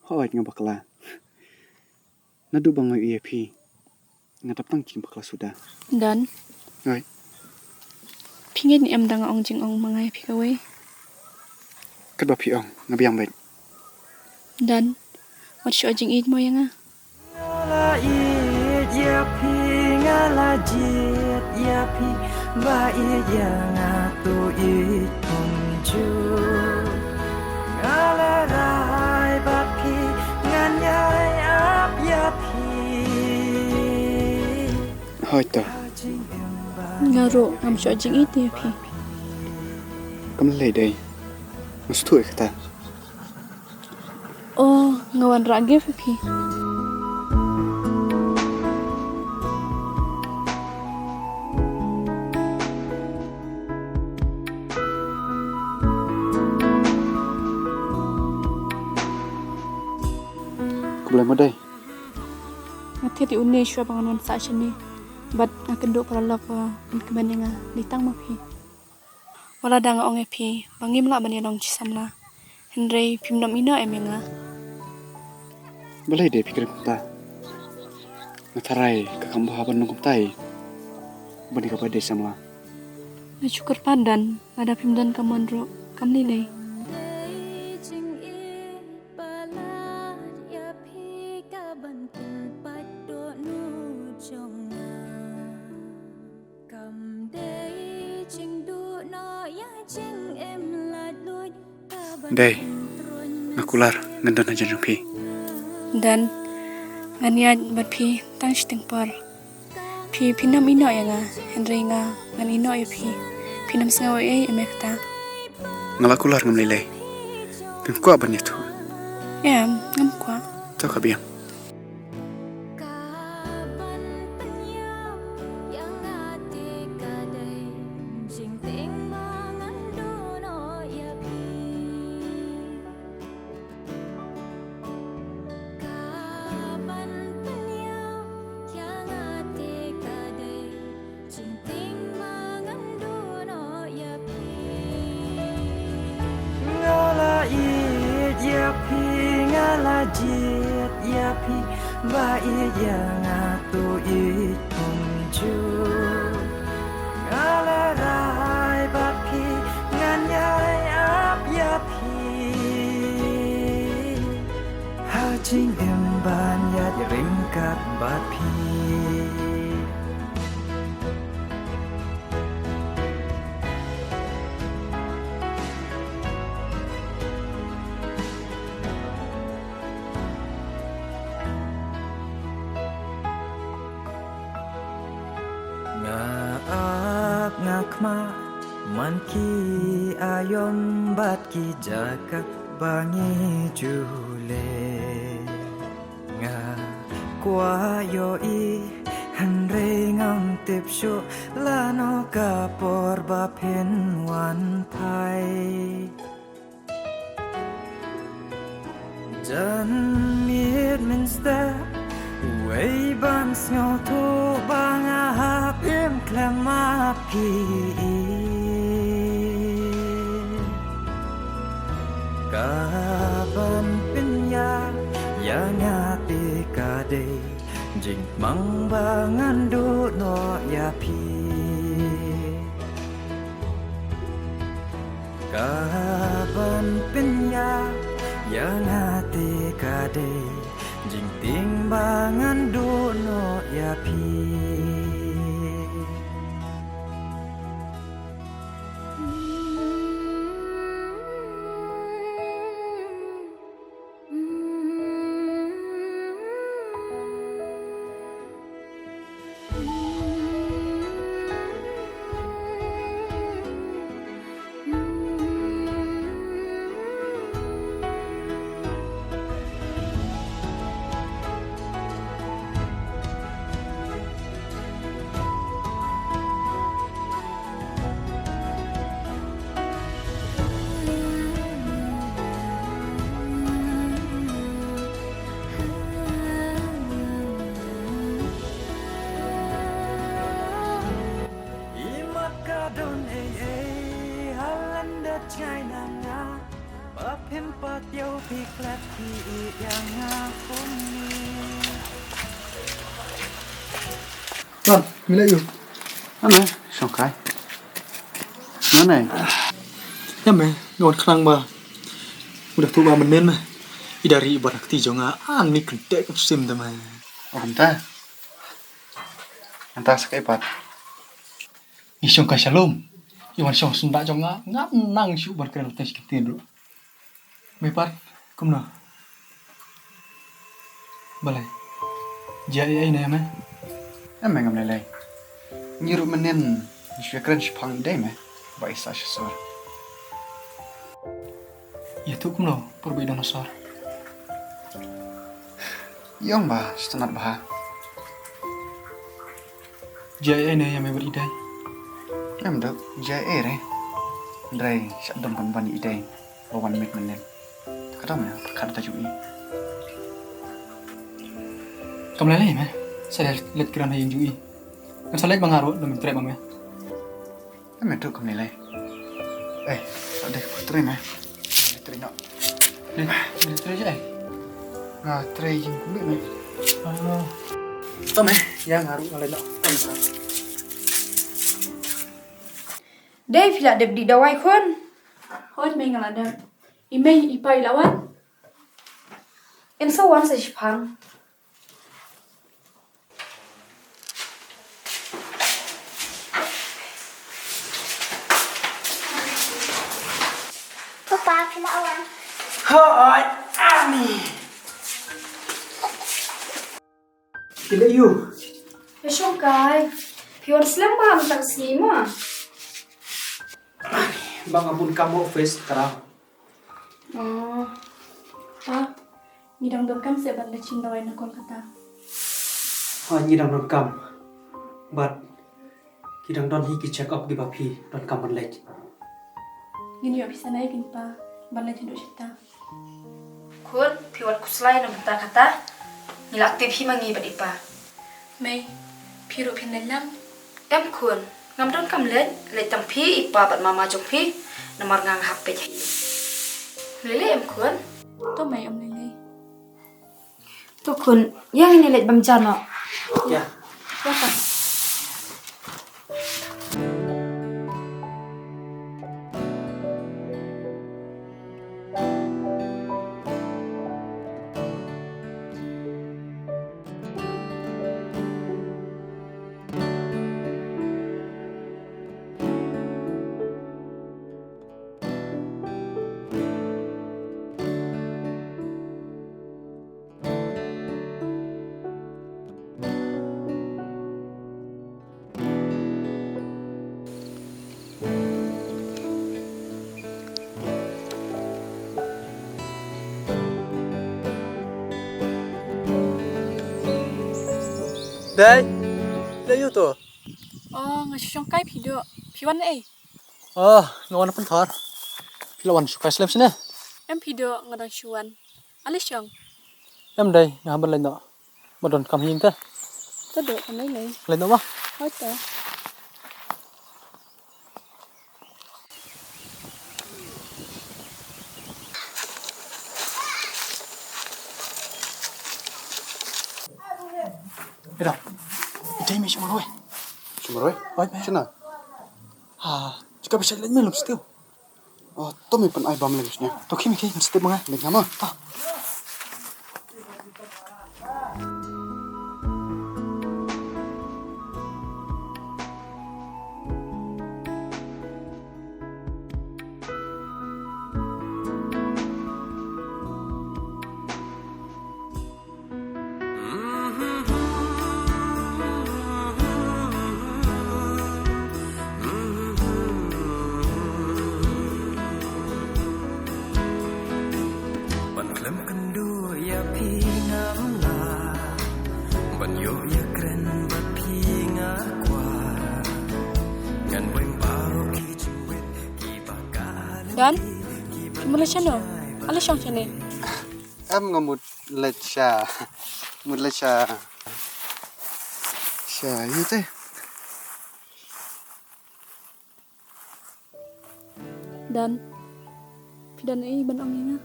Hoy nga bakla. Nadu bangoy EAP. Ngatap tang jing bakla sudah. Dan Hoy, pingin ni am dang ong jing ong mangai pi kawe. kat ba piong ngabiang baik. Dan wat syo jingieit mo yang La it ya pi ngala jit ya pi ba it ya ngatu it kunju ngala rai ba pi ngan yai ap ya pi Hoy to. ngaro am syo jingieit ni pi. Kam lei dai. Mustui kata. Oh, ngawan rage pi. Kublai madai. Ngati ti unne syo panganon sa sini. Bat ngakendo paralak an kebanenga litang ma pi. Wala dang ong pi, bangim la bani dong cisamla. Henry pimdam ina emenga. Balai dai pikir kumta. Ngatarai ka kambu haban nung kumtai. Bani ka badai samla. Na syukur pandan ada pimdan kamandro kam nilai. Dai. Nakular ngandan aja jumpi. Dan ngania bat pi tang stingpar. Pi pinam ino ya nga Henry nga ngan ino ya pi. Pinam sengawa emekta. Ngalakular ngamlilai. Pimkwa ban itu. Ya, ngam kwa. Tau kabiang. Jit ya pi ba it ya ngatu it kunju ngala rai ba pi ngan yai ap ya pi ha jing em ban ya ringkat ba pi ngakma man ki ayom bat ki jaka bangi jule nga kwa yo i hanre ngam tip shu lano ka por ba pen wan pai jan mir minsta way ban snow to bang a hap im klama pi kaban pinya yang ati kade jing mang bangan du no ya pi kaban pinya yang ati kade jing timbangan duno ya pi Dấu phí lát khi yang ngapun ni Lan, mila yuk. Ano? Songkai. Mana? Ya me, ngawan kerang ba. Udah tua menen mah. Idari ibarat ti jonga ani gede sim tama. Oh, bentar. Entah sekepat. Isong ka shalom. Iwan song sunda jonga ngap nang syu ban kren tes kitin ru. Me pat kumna. Balai. Jai ai ne me. Emang ngam lelai. Nyiru menen. Syakran shpang dai me. Ba isa sor. Ya tu kumna perbe dinosaur. Yong ba stanat bah. Jai ai ne ya me beridai. Em dok jai re. Drai sadam ban ban idai. Bawan mit menen. Kadam ya kad ta jui. Kam lele me. Saya let kiran hayin jui. Kan salek bangaro demi trek bang me. Em dok kam lelai. Ada putri me. Putri nak. Ni trek jai. Nah, tray jing kulit me. Ah. Tome, ya ngaru ngale nak. Đây là đẹp đi đâu ai khôn. Hoi me ngala da. Imei ipai lawan. Em sao quan sẽ phang. Papa, pila awan. Hoi Ani Kila you. Cái sông cái. Pion slam ba ang taxi mà. Bang ampun kamu face kerah. Pa, ngidang dokam se ban le chindawai na Kolkata. Nyi dang don kam. But kidang don hi ki check up gi bapi don kam ban lech. Gini yo bisa naik pa. Ban le chindo chita. Khôn, pion kuslai na mata kata. Nilak tip hi mangi badi pa. Mei, piru pinelam. Em khôn, ngam don kam lên, lấy tam phi ipa bat mama jong phi. Namar ngang hape jai. Lele em khôn. To mei om lele. Tu khôn, yang ini let bam jano. Ya. Ya pa. Đây. Đây you tu. Oh, ngasong kai pido. Piwan eh. Ngawan pun thar. Pilawan suka slam sini. Em pido ngadang shuan. Alishong. Em đây, ngah ban len no. Badon kam hin ta. To do kan lele. Len no ba. Hoi to. Ira. Idai me cuma roy. Cuma roy. Oi me. Cina. Jika bisa len me lum still. Oh, to me pan ai bam lemsnya. To kimi ki step manga. Mek nama. Ban klem kendu ya pi ngam la Ban yo ya kren ba pi ngakwa Ngan wem paro ki jingieit ki bakal Dan, cuma le chano. Alishong chane. Em ngamut lecha. Mut lecha. Sha yu te. Dan, pidan eh ban ong nga.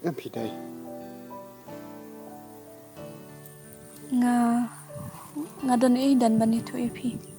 Ngam hidai. Nga don dan bani tu ipi.